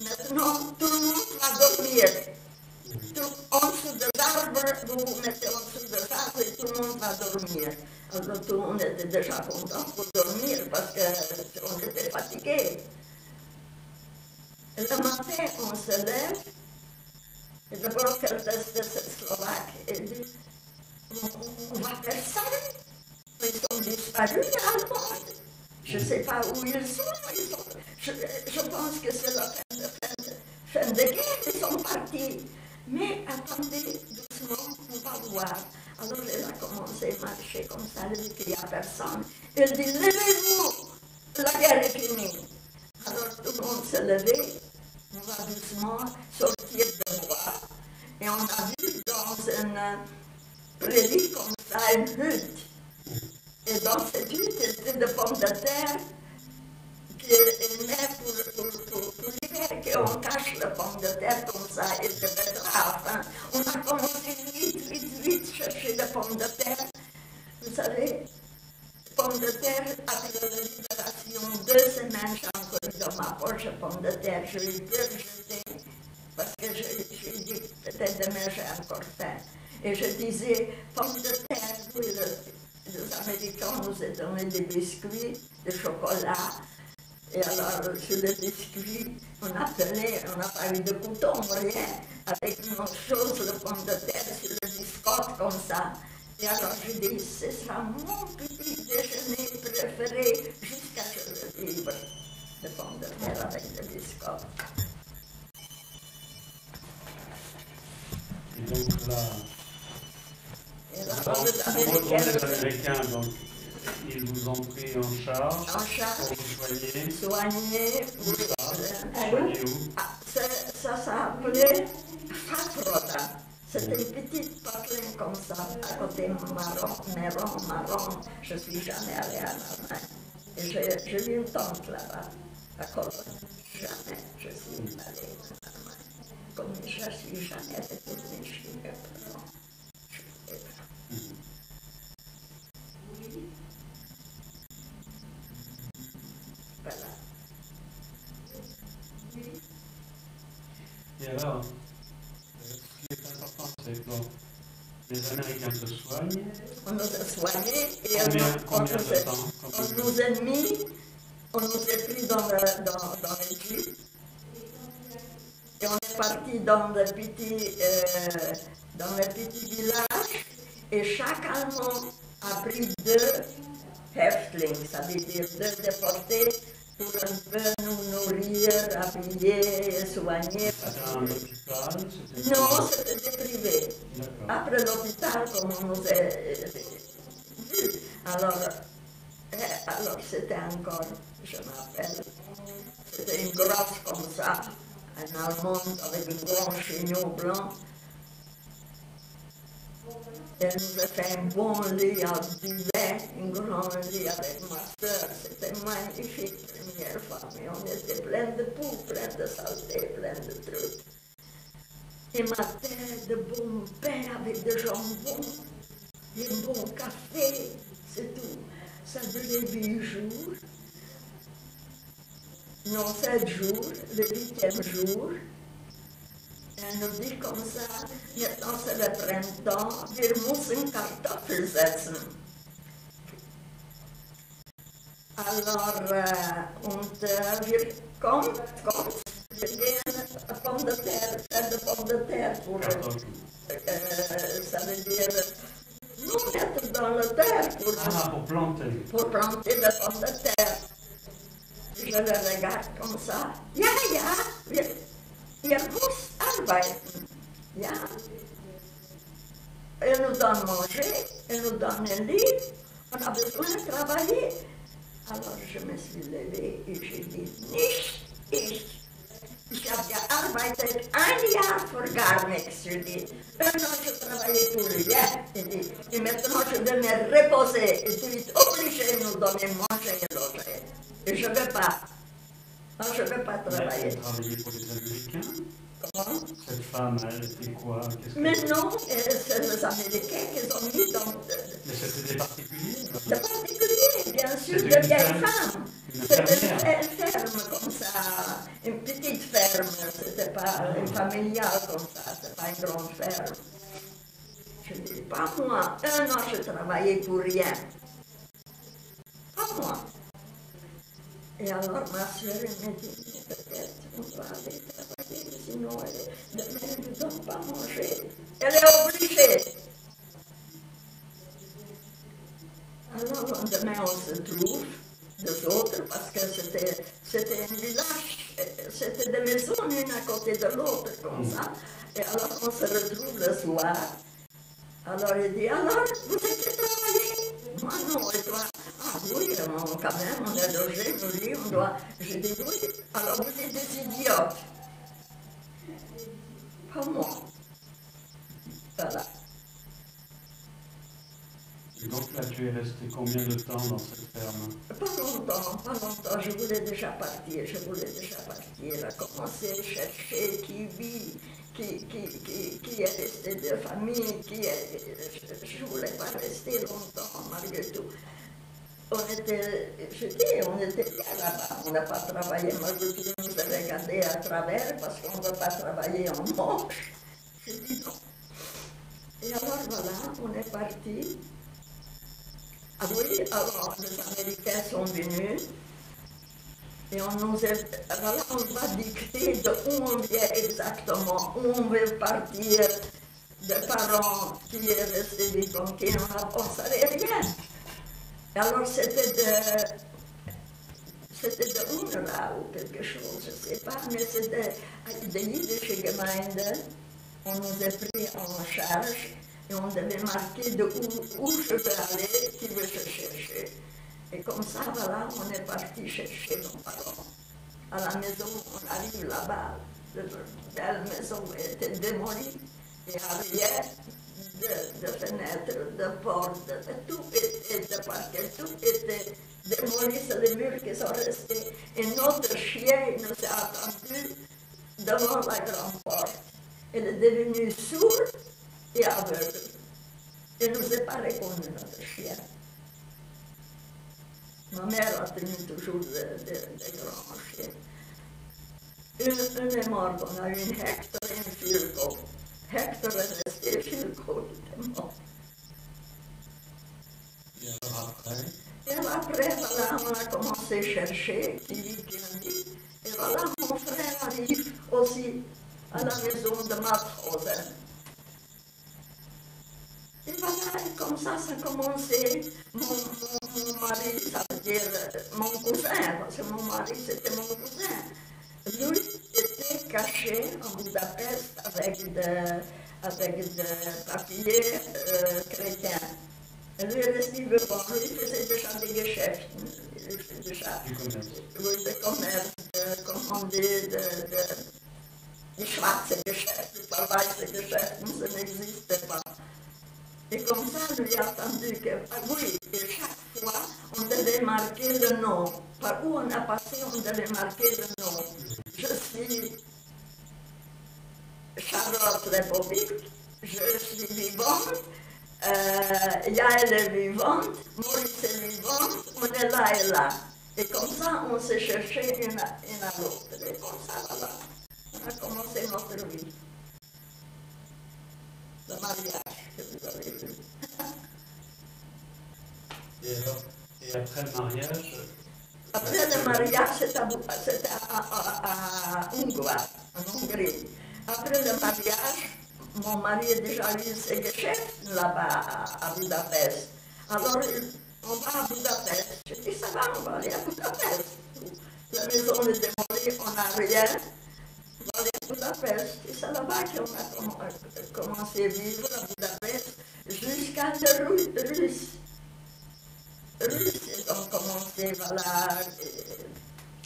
maintenant, tout le monde va dormir. En dessous de l'arbre, vous vous mettez en dessous de l'arbre et tout le monde va dormir. Alors tout le monde était déjà content pour dormir parce qu'on était fatigués. Le matin, on se lève, et d'abord quelqu'un slovaque, et dit, on va faire ça. Ils sont disparus, les Allemands. Je ne sais pas où ils sont. Je pense que c'est la fin de guerre, ils sont partis. Mais attendez, doucement, on va voir. Alors elle a commencé à marcher comme ça, elle dit qu'il n'y a personne. Elle dit, levez-vous, la guerre est finie. Alors tout le monde s'est levé, on va doucement sortir de bois. Et on a vu dans une prairie comme ça une hutte. Et dans cette hutte, c'était des pommes de terre qui met pour l'hiver, qu'on cache les pommes de terre comme ça et des betteraves. On a commencé vite chercher des pommes de terre. Vous savez, pommes de terre, après la libération, 2 semaines, j'ai encore dans ma poche de pommes de terre. Je l'ai pu jeter parce que j'ai dit peut-être demain j'ai encore faim. Et je disais, pommes de terre, oui, les Américains nous ont donné des biscuits, des chocolats. Et alors, sur les biscuits, on n'a pas eu de couteau, rien, avec une autre chose, le pomme de terre sur le biscotte comme ça. Et alors, je dis, ce sera mon petit déjeuner préféré jusqu'à ce que je vive, le pomme de terre avec le biscotte. Et donc là... Les Américains, donc, ils vous ont pris en charge pour vous soigner. Soigner où? Ça s'appelait Fatroda. C'était une petite pateline comme ça, à côté marron. Je ne suis jamais allée en Allemagne. Et j'ai eu une tante là-bas, à Cologne. Jamais je suis allée en Allemagne. Comme je ne suis jamais retournée chez mes parents. Voilà. Et alors, ce qui est important, c'est que les Américains se soignent. On nous a soignés et Combien de temps? on nous a mis, on nous a pris dans les jeeps. Et on est parti dans le petit village et chaque Allemand a pris 2 Häftlinge, ça veut dire 2 déportés pour un peu nous nourrir, habiller et soigner. C'était un hôpital? Non, c'était privé. Après l'hôpital, comme on nous a vu, alors c'était encore, je m'appelle, c'était une grosse comme ça, un Allemand avec un grand chignon blanc. Elle nous a fait un bon lit en duvet, un grand lit avec ma soeur. C'était magnifique, première fois, mais on était plein de poux, plein de saleté, plein de trucs. Et ma terre de bon pain avec des jambons, et un bon café, c'est tout. Ça durait 8 jours. Non, 7 jours, le 8e jour. Elle nous dit comme ça, maintenant c'est le printemps, wir müssen Kartoffeln setzen. Alors, wir kommt, wir gehen Pomme de terre, faire de pommes de terre pour, ça veut dire, nous mettre dans la terre pour planter. Pour planter des pommes de terre. Je le regarde comme ça, ja, wir muss arbeiten. Ja. Elle nous donne manger, elle nous donne un lit, on a besoin de travailler. Alors je me suis levée et j'ai dit, nicht ich habe gearbeitet 1 Jahr für gar nichts. Je dis, maintenant je travaillais pour rien. Et maintenant je vais me reposer. Et tu es obligé de nous donner manger et loger. Et je ne veux pas. Non, je ne veux pas travailler. Elle travaillait pour les Américains? Comment? Cette femme, elle était quoi? Mais non, c'est les Américains qui ont mis dans... Mais c'était des particuliers? Des particuliers, bien sûr, de vieilles femmes. C'était une ferme comme ça, une petite ferme, c'était pas une familiale comme ça, c'était pas une grande ferme. Je dis, pas moi, 1 an je travaillais pour rien. Pas moi. Et alors ma soeur me dit, peut-être on va aller travailler, sinon demain elle ne donne pas manger. Elle est obligée. Alors demain on se trouve, 2 autres, parce que c'était un village, c'était des maisons l'une à côté de l'autre, comme ça. Et alors on se retrouve le soir. Alors il dit, alors vous êtes travaillé? Moi non, et toi? Ah oui, quand même, on est logé, nous dit, on doit. Je dis oui, alors vous êtes des idiotes. Pas moi. Voilà. Et donc là, tu es resté combien de temps dans cette ferme? Pas longtemps, je voulais déjà partir, à commencer à chercher qui vit, qui est resté de famille, je ne voulais pas rester longtemps malgré tout. On était bien là-bas, on n'a pas travaillé, malgré tout, on nous a regardé à travers parce qu'on ne veut pas travailler en manche. Je dis non. Et alors voilà, on est parti. Ah oui, alors les Américains sont venus et on nous va dicter de où on vient exactement, où on veut partir, des parents qui est resté vivant, qui on ne savait rien. Et alors c'était de UNRWA ou quelque chose, je ne sais pas, mais c'était des Jüdische Gemeinde, on nous a pris en charge. Et on devait marquer de où je peux aller, qui veut se chercher. Et comme ça, voilà, on est parti chercher nos parents. À la maison, on arrive là-bas, la belle maison était démolie, et arrière, de fenêtres, de portes, de tout était, de parquet, tout était démoli, c'est les murs qui sont restés. Et notre chien nous a attendus devant la grande porte. Elle est devenue sourde et aveugle. Elle ne nous a pas reconnu, notre chien. Ma mère a tenu toujours des grands chiens. Une est morte, on a eu une Hector et une Philco. Hector est resté, Philco était mort. Et alors après, voilà, on a commencé à chercher, qui vit. Et voilà, mon frère arrive aussi à la maison de Matrosen. Et voilà, et comme ça a commencé. Mon mari, ça veut dire mon cousin, parce que mon mari c'était mon cousin. Lui était caché en Budapest avec des papiers chrétiens. Et lui est resté vivant, lui faisait déjà des geschäfts, des commerces, commandés, des schwarze Geschäfte, des weiße Geschäfte, ça n'existait pas. Et comme ça, lui a entendu que, oui, et chaque fois, on devait marquer le nom. Par où on a passé, on devait marquer le nom. Je suis Charlotte Lebovic, je suis vivante, Yael est vivante, Maurice est vivante, on est là et là. Et comme ça, on s'est cherché une à l'autre. Et comme ça, voilà, on a commencé notre vie. Le mariage que vous avez vu. Et après le mariage? Après le mariage, c'était à Unguar, en Hongrie. Après le mariage, mon mari a déjà eu ses geschäfts là-bas à Budapest. Alors, on va à Budapest. Je dis, ça va, on va aller à Budapest. La maison est démolie, on n'a rien. On va aller à Budapest. Et c'est là-bas qu'on a commencé à vivre à Budapest jusqu'à les Russes. Russes ont commencé, voilà.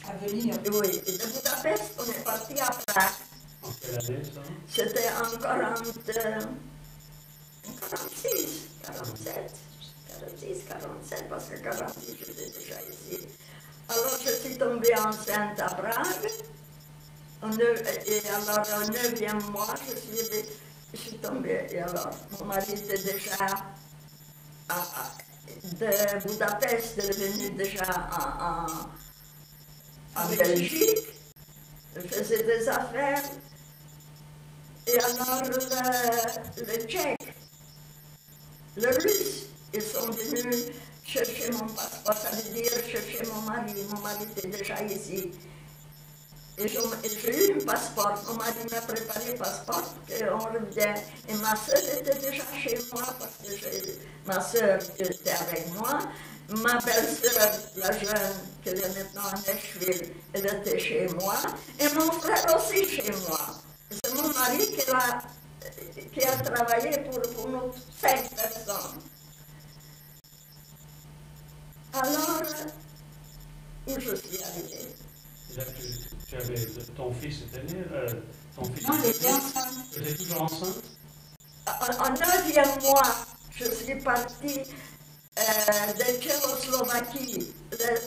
À venir. Oui, et de Budapest, on est parti à Prague. En quelle année ça? C'était en 46, 47, 47, parce que 46, j'étais déjà ici. Alors, je suis tombée enceinte à Prague, et alors, au 9e mois, je suis tombée, et alors, mon mari était déjà de Budapest, est venu déjà en Belgique, il faisait des affaires. Et alors, le Tchèque, le Russe, ils sont venus chercher mon passeport, ça veut dire chercher mon mari était déjà ici. Et j'ai eu un passeport, mon mari m'a préparé le passeport, on revient. Et ma soeur était déjà chez moi, parce que ma soeur était avec moi. Ma belle-sœur, la jeune, qui est maintenant à Nashville, elle était chez moi. Et mon frère aussi chez moi. C'est mon mari qui a travaillé pour nous 5 personnes. Alors, où je suis arrivée? Là, tu avais, ton fils était né? Ton fils Non, il était enceinte. Tu étais toujours enceinte? En 9e mois, je suis partie de Tchécoslovaquie.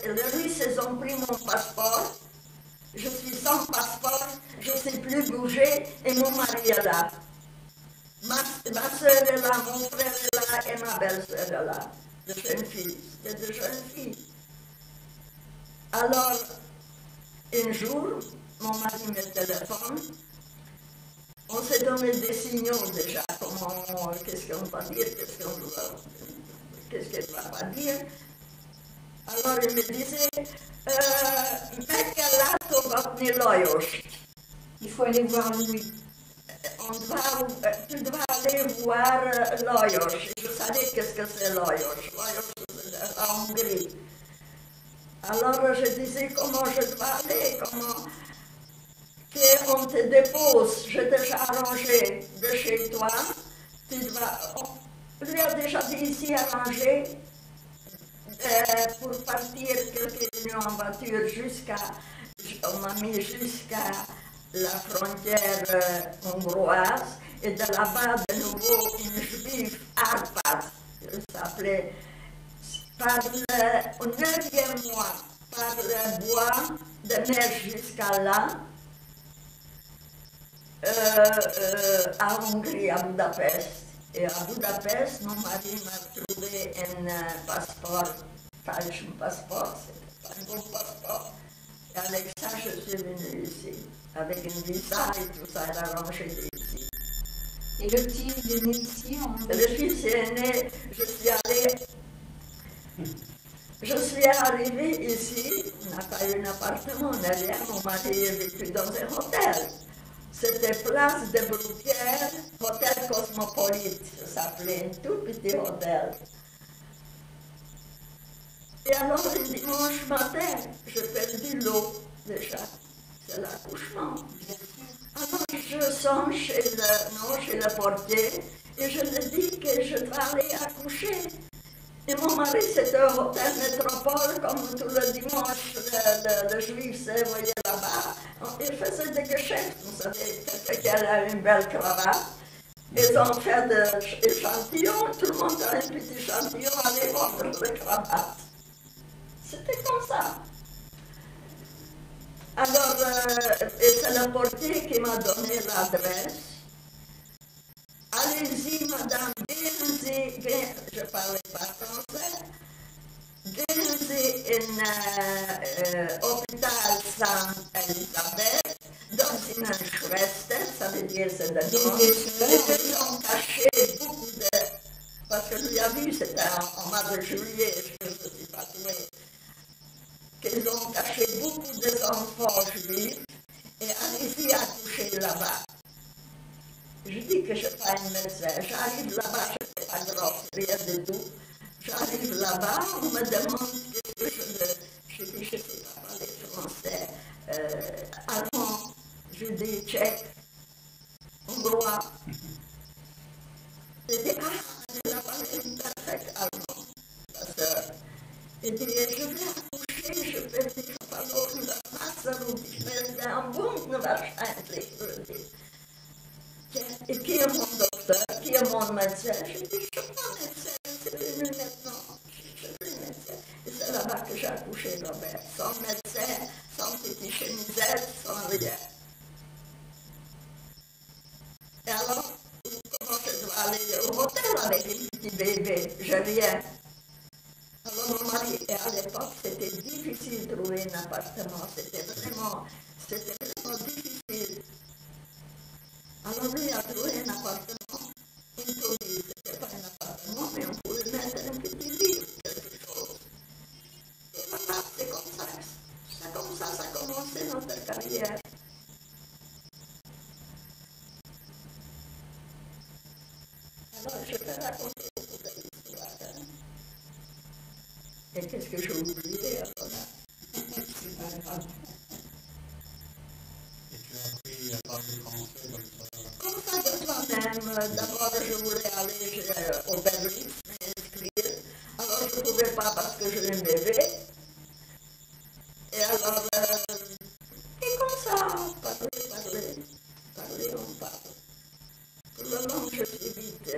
Les Russes, ils ont pris mon passeport. Je suis sans passeport, je ne sais plus bouger, et mon mari est là. Ma soeur est là, mon frère est là, et ma belle-sœur est là. De jeunes filles, c'est de jeunes filles. Alors, un jour, mon mari me téléphone. On s'est donné des signaux déjà, qu'est-ce qu'on va dire, qu'est-ce qu'elle ne va pas dire. Alors il me disait, il faut aller voir lui. Tu dois aller voir Lajos. Je savais qu'est-ce que c'est Lajos. Lajos en Hongrie. Alors je disais comment je dois aller, comment qu'on te dépose. Je t'ai déjà arrangé de chez toi. Tu dois. Lui a déjà dit ici arrangé. Pour partir quelques en voiture on m'a mis jusqu'à la frontière hongroise, et de là-bas, de nouveau, une juive, Arpad, il s'appelait, au 9e mois, par le bois de mer jusqu'à là, à Hongrie, à Budapest. Et à Budapest, mon mari m'a trouvé un passeport, falsch passeport, c'est pas un bon passeport. Et avec ça, je suis venue ici, avec un visa et tout ça, elle a arrangé ici. Et le petit est né ici Le fils est né, je suis arrivée ici, on n'a pas eu un appartement, on n'a rien, mon mari a vécu dans un hôtel. C'était Place de Bruguière, Hôtel Cosmopolite, ça s'appelait un tout petit hôtel. Et alors, le dimanche matin, j'ai perdu l'eau, déjà. C'est l'accouchement. Alors, je sonne chez le portier, et je lui dis que je dois aller accoucher. Et mon mari, c'était un hôtel métropole, comme tout le dimanche, le juif se voyait là-bas. Il faisait des geschäfts, vous savez, quelqu'un qui a une belle cravate. Ils ont fait des échantillons, tout le monde a un petit échantillon, allez vendre les cravates. C'était comme ça. Alors, et c'est le portier qui m'a donné l'adresse. Allez-y, madame, venez-y, je ne parlais pas français. Venez in hôpital Sainte-Elisabeth, dans une Schwester, ça veut dire c'est de nom. Et ils ont caché beaucoup de... Parce que je l'ai vu, c'était en mois de juillet, je ne suis pas trouvée. Qu'ils ont caché beaucoup d'enfants juifs et allez-y accoucher là-bas. Je dis que je ne suis pas une médecin. J'arrive là-bas, je ne fais pas grosse, rien du tout. J'arrive là-bas, on me demande qu'est-ce que je dis, je ne sais pas parler français, allemand, je dis tchèque, hongrois. Je dis, elle a parlé perfect allemand, la sœur. Elle dit, je vais accoucher, je vais dire, verloren das Wasser und ich werde am Wunden wahrscheinlich. Et qui est mon docteur, qui est mon médecin? Je dis, je suis pas médecin, c'est venu maintenant. Je suis médecin. Et c'est là-bas que j'ai accouché Robert, sans médecin, sans petit chemisette, sans rien. Et alors, comment je dois aller au hôtel avec un petit bébé? Je viens. Alors mon mari, et à l'époque, c'était difficile de trouver un appartement, c'était vraiment difficile. Alors lui a trouvé un appartement, une touriste, c'était pas un appartement, mais on pouvait mettre un petit lit, quelque chose. Et voilà, c'est comme ça, ça a commencé notre carrière. Alors je vais raconter beaucoup d'histoires. Et qu'est-ce que j'ai oublié alors là? C'est pas grave. Et tu as appris à parler français comme ça de toi-même. D'abord, je voulais aller au Berlin, m'inscrire. Alors, je ne pouvais pas parce que je l'ai bébé. Et alors, et comme ça, parler, on parle. Pour le long, je suis vite.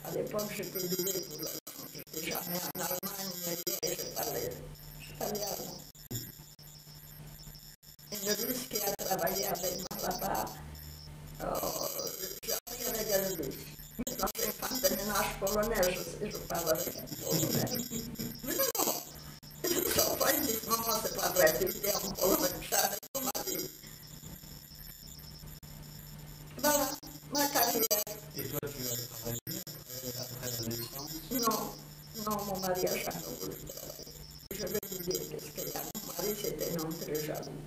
À l'époque, j'étais douée pour le long. Je n'étais jamais en Allemagne, mais je parlais allemand. Une Russe qui a travaillé avec moi là-bas, j'ai appris avec elle russe. Maintenant, j'ai une femme de ménage polonaise, je parle avec un polonais. Mais non, je sors pas et dis, maman, c'est pas vrai, tu étais en Pologne, j'avais ton mari. Voilà, ma carrière. Et toi, tu as travaillé après la naissance? Non, mon mari a jamais voulu travailler. Je vais vous dire qu'est-ce qu'il y a. Mon mari, c'était un homme très jaloux.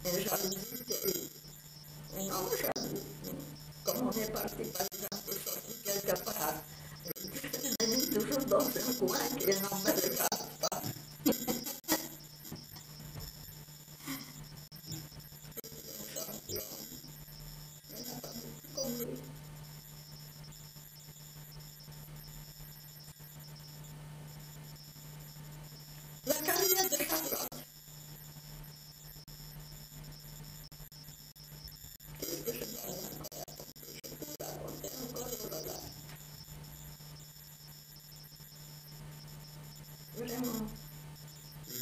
Et jalousie terrible. Un homme jaloux. Comme on est parti, par exemple, sorti quelque part, je l'ai mis toujours dans un coin qui ne me regarde pas. C'était un champion. Il n'a pas beaucoup compris. La carrière de Charlotte. Qu'est-ce que je dois raconter? Je peux raconter encore voilà. Vraiment.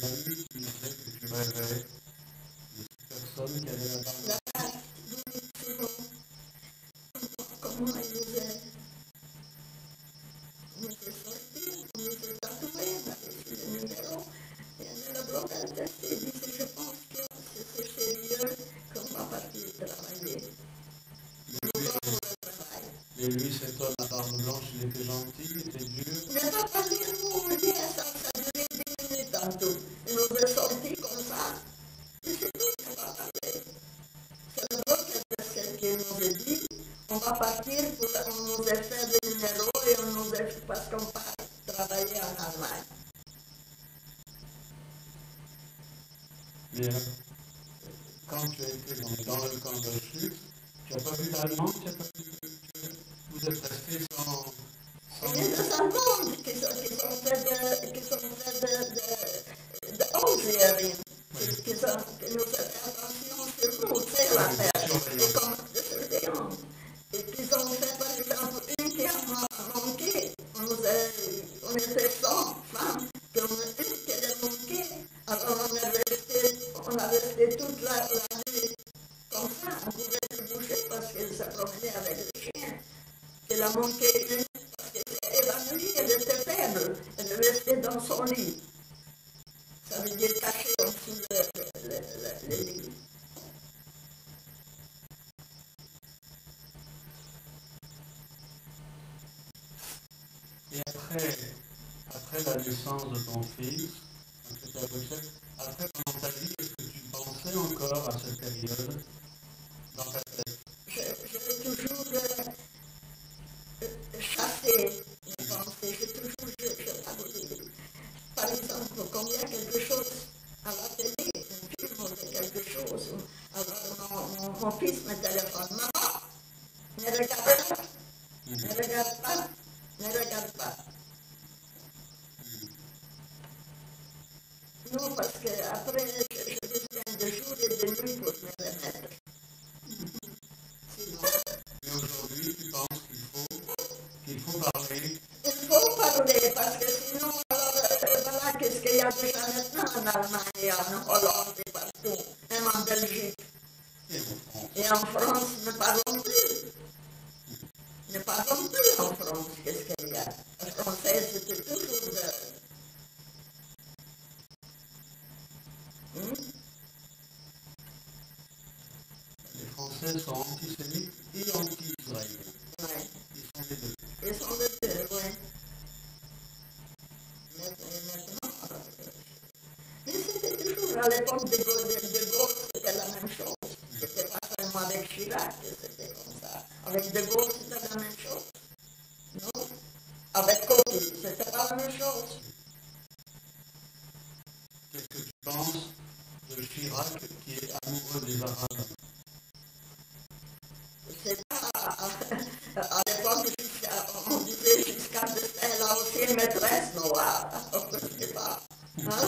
La nuit, tu disais que tu rêvais de cette personne qui avait la barbe. La carte, oui, souvent. Comment elle disait? On était sortis, on était tatoués, on avait fait le numéro. Et le bloqueur testé disait, je pense que c'est sérieux qu'on va partir travailler. Et lui, cet homme à barbe blanche, il était gentil, il était dur. Il n'a pas parlé un mot, rien, ça a duré 10 minutes en tout. Il nous est sortis comme ça. Et c'est tout, il n'a pas parlé. C'est le bloqueur testé qui nous a dit, on va partir, on nous a fait des numéros et on nous a fait parce qu'on part travailler en Allemagne. Mais quand tu as été dans le camp d'Auschwitz, tu n'as pas vu d'Allemand, vous êtes resté sans... Il y a des Allemands qui sont faits de Ausserin, qui nous ont fait attention sur nous, c'est l'affaire, et comme de surveillance. Et qu'ils promener avec le chien. Elle a manqué une parce qu'elle s'est évanouie, elle était faible, elle est restée dans son lit. Ça veut dire caché en dessous le lit. Et après la naissance de ton fils, après pendant ta vie, est-ce que tu pensais encore à cette période dans ta tête? J'ai toujours chassé mes pensées, j'ai toujours, par exemple, quand il y a quelque chose à la télé, un film ou quelque chose, alors mon fils me téléphone, maman, ne regarde pas, ne regarde pas, ne regarde pas. Non, parce qu'après, je besoin de jours et de nuits pour me remettre. Et aujourd'hui, tu penses qu'il faut parler? Il faut parler, parce que sinon, voilà, qu'est-ce qu'il y a déjà maintenant en Allemagne, en Hollande et partout, même en Belgique. Et en France, ne parlons plus. Ne parlons plus en France, qu'est-ce qu'il y a. Le français, c'était toujours de... Les Français sont antisémites et anti-israéliens. Ouais. Ils sont les deux. Ils sont les deux, oui. Maintenant, mais c'était toujours à l'époque de Gaulle, c'était la même chose. C'était pas seulement avec Chirac que c'était comme ça. Avec De Gaulle, c'était la même chose. Non? Avec Coty, c'était pas la même chose. Qu'est-ce que tu penses de Chirac qui est amoureux des Arabes? C'est pas... À l'époque, on disait jusqu'à elle a aussi une maîtresse noire. Je sais pas. Hein?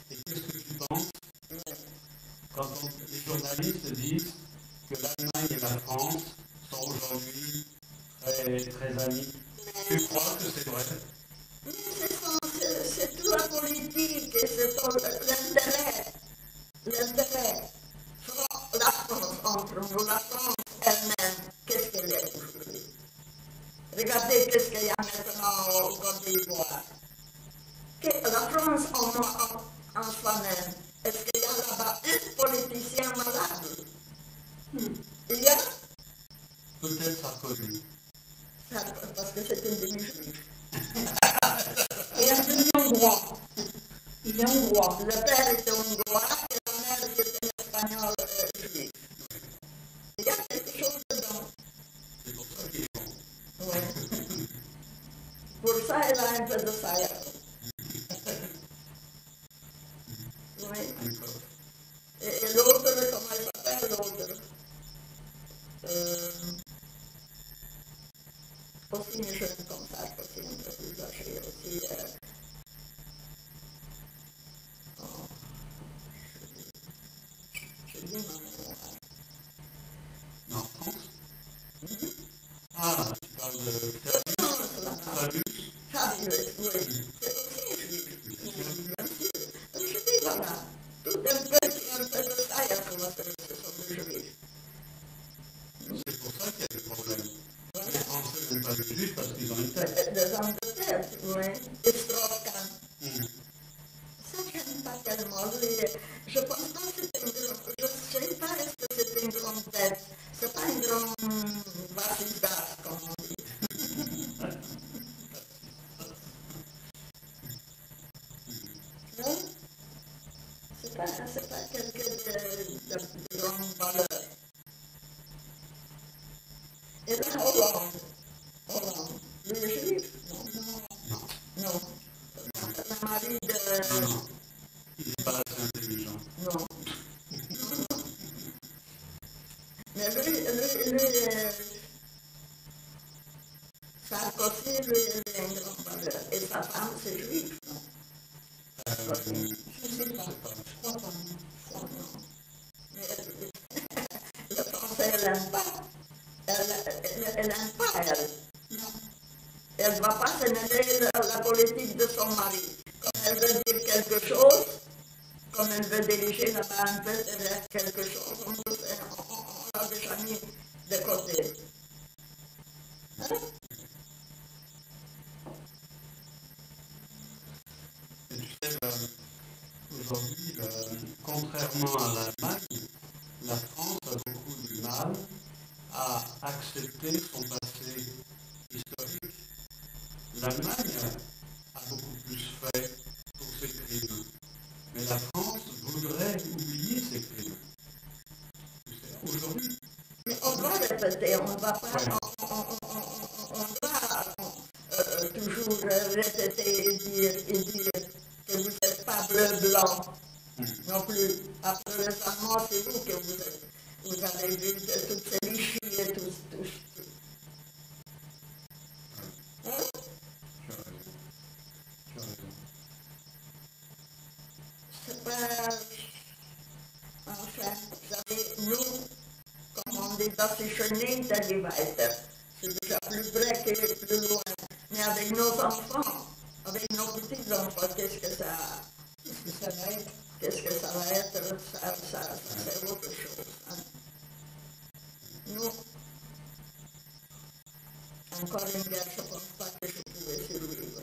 Et qu'est-ce que tu penses quand les journalistes disent que l'Allemagne et la France sont aujourd'hui très amis? Tu crois que c'est vrai? C'est toute la politique et c'est l'intérêt. L'intérêt. La France, entre nous, la France elle-même, qu'est-ce qu'elle est aujourd'hui? Regardez qu'est-ce qu'il y a maintenant au Côte d'Ivoire. La France en soi-même, est-ce qu'il y a là-bas un politicien malade? Il y a? Peut-être Sarkozy. Parce que c'est une demi-juif. Et un demi-hongrois. Il est hongrois. Le père était hongrois et la mère était espagnole juive. Il y a quelque chose dedans. C'est pour ça qu'il est bon. Oui. Pour ça, elle a un peu de saillant. Oui. Et l'autre, comment elle s'appelle l'autre? Aussi une jeune comme ça, aussi un peu plus âgée, aussi. Je dis ma mère. En France? Ah, tu parles de Fabius? Fabius, oui. C'est aussi un juif. Bien sûr. Je dis, voilà. Tout un peu de saillant, comment ce sont des juifs. C'est pour ça qu'il y a des problèmes. Les Français n'aiment pas les Juifs parce qu'ils ont une tête. Des hommes de tête, oui. Et Strauss-Kahn. Ça, je n'aime pas tellement. Je pense pas que c'est une grande... Je ne sais pas est-ce que c'est une grande tête. C'est pas une grande vasisage, comme on dit. Non? C'est pas quelqu'un de grande valeur. Et là, Hollande, lui est juif? Non. Le mari de... Non. Il n'est pas assez intelligent. Non. Mais lui, Sarkozy, lui, il a une grande valeur. Et sa femme, c'est juif, non? Je ne sais pas. Je crois pas. Non. Mais le français, elle n'aime pas. Elle n'aime pas, elle. Non. Elle ne va pas se mêler la politique de son mari. Comme elle veut dire quelque chose, comme elle veut diriger là-bas un peu vers quelque chose, côté. Hein? Et tu sais, aujourd'hui, contrairement à l'Allemagne, la France a beaucoup du mal à accepter son passé historique. L'Allemagne a beaucoup plus fait pour ses crimes. Mais la France voudrait oublier ses crimes. Aujourd'hui. Mais on doit répéter, on ne va pas. Ouais. On doit toujours répéter et dire que vous n'êtes pas bleu-blanc non plus. Après les Allemands, c'est vous que vous avez vu toutes ces Vichy et tout. Hein? C'est pas. Enfin, vous savez, nous, comme on dit, das ist schon hinter die weiter. C'est déjà plus près que plus loin. Mais avec nos enfants, avec nos petits-enfants, qu'est-ce que ça va être? Qu'est-ce que ça va être? Ça c'est autre chose. Hein? Nous, encore une guerre, je ne pense pas que je pouvais survivre.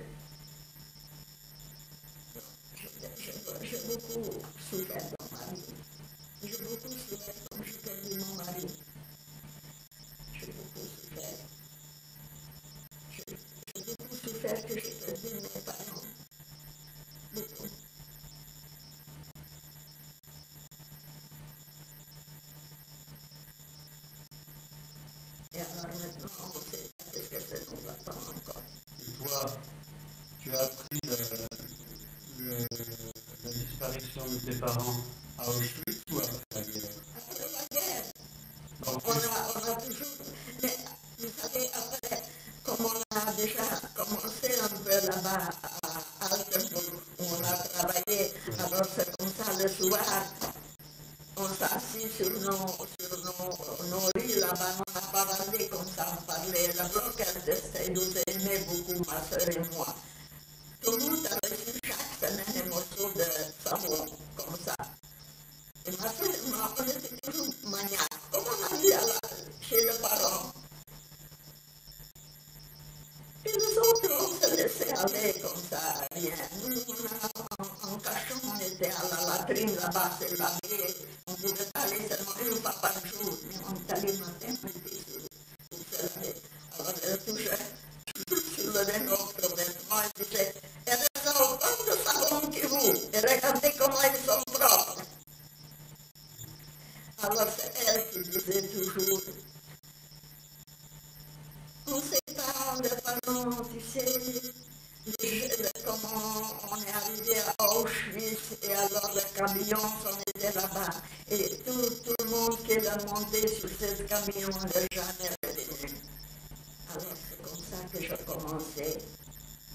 J'ai beaucoup souffert dans ma vie. J'ai beaucoup souffert quand j'ai perdu mon mari. J'ai beaucoup souffert. J'ai beaucoup souffert que j'ai perdu mes parents. Beaucoup. Et alors maintenant, on sait pas ce que ça nous attend encore. Et toi, tu as appris la disparition de tes parents à Auschwitz ou après la guerre? Après la guerre. Donc, On a toujours. Mais vous savez, après, comme on a déjà commencé un peu là-bas à Altenburg, où on a travaillé, alors c'est comme ça le soir, on s'assit sur nos lits là-bas, on a parlé comme ça, on parlait. La bloquette nous aimait beaucoup, ma soeur et moi. Tout le monde a reçu chaque semaine un morceau de savon, comme ça. Et ma soeur et moi, on était toujours maniaques, comme on a dit chez les parents. Et nous autres, on se laissait aller comme ça, rien. Nous, en cachant, on était à la latrine là-bas, se laver. On pouvait aller seulement une fois par jour. Mais on est allé matin, on était pour se laver. Alors, elle touchait sur le notre vêtement et disait, elles ont autant de savon que vous. Et regardez comment ils sont propres. Alors, c'est elle qui disait toujours, on ne sait pas, les parents, tu sais, comment on est arrivé à Auschwitz et alors le camion, on était là-bas. Et tout le monde qui est monté sur ce camion n'est jamais revenu. Alors c'est comme ça que je commençais.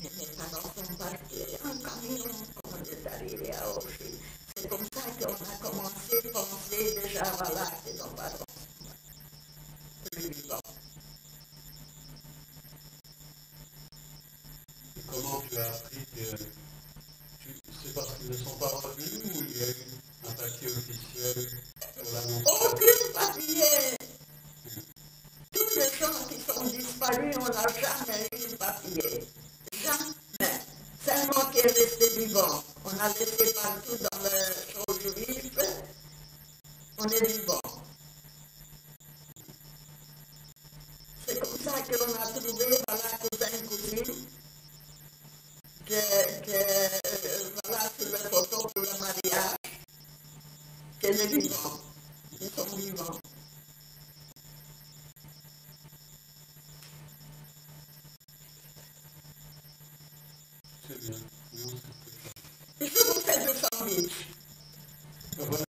Mais mes parents sont partis en camion quand on est arrivé à Auschwitz. C'est comme ça qu'on a commencé à penser déjà, voilà, que nos parents sont plus vivants. comment tu as appris que c'est parce qu'ils ne sont pas revenus ou il y a eu un papier officiel pour l'annoncer? Aucun papier. Tous les gens qui sont disparus, on n'a jamais eu de papier. Jamais. Seulement qui est resté vivant. On a laissé partout dans les choses juives. On est vivant. C'est comme ça qu'on a trouvé, voilà, cousin, cousine, voilà, sur la photo pour le mariage, qu'elle est vivante. Ils sont vivants. C'est bien. Et je vous fais 200 000. Voilà.